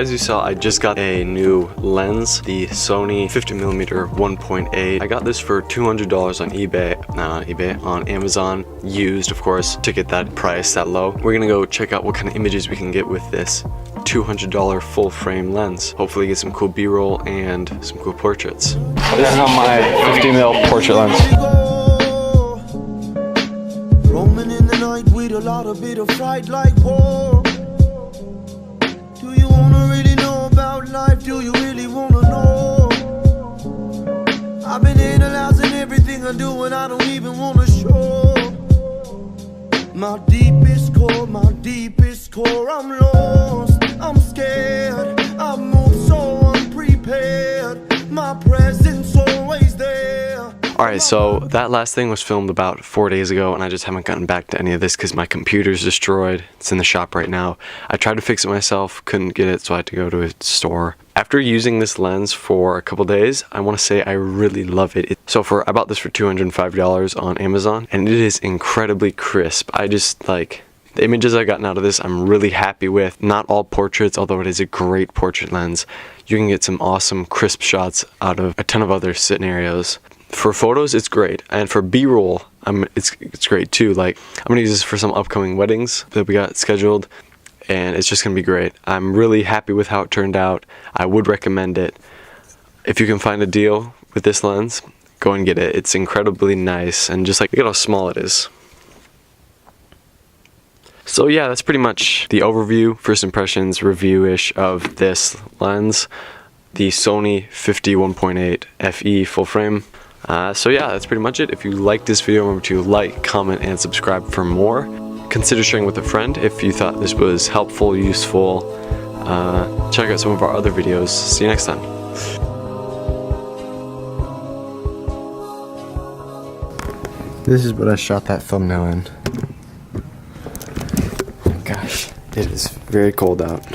as you saw, I just got a new lens, the Sony 50mm 1.8. I got this for $200 on eBay, not eBay, on Amazon, used of course, to get that price that low. We're gonna go check out what kind of images we can get with this $200 full frame lens. Hopefully get some cool B-roll and some cool portraits. This is on my 50mm portrait lens. Roaming in the night with a lot of bit of fright like war. Do you wanna really know about life? Do you really wanna know? I've been analyzing everything I do and I don't even wanna show my deepest core, I'm lost, I'm scared, I move so unprepared, my presence always there. Alright, so that last thing was filmed about 4 days ago, and I just haven't gotten back to any of this because my computer's destroyed. It's in the shop right now. I tried to fix it myself, couldn't get it, so I had to go to a store. After using this lens for a couple days, I want to say I really love it. So I bought this for $205 on Amazon, and it is incredibly crisp. I just like the images I've gotten out of this, I'm really happy with. Not all portraits, although it is a great portrait lens. You can get some awesome crisp shots out of a ton of other scenarios. For photos, it's great, and for B-roll, it's great too. Like, I'm gonna use this for some upcoming weddings that we got scheduled, and it's just gonna be great. I'm really happy with how it turned out. I would recommend it. If you can find a deal with this lens, go and get it. It's incredibly nice, and just like, look at how small it is. So yeah, that's pretty much the overview, first impressions, review-ish of this lens, the Sony 1.8 FE full frame. So yeah, that's pretty much it. If you liked this video, remember to like, comment, and subscribe for more. Consider sharing with a friend if you thought this was helpful, useful. Check out some of our other videos. See you next time. This is what I shot that thumbnail in. Oh my gosh, it is very cold out.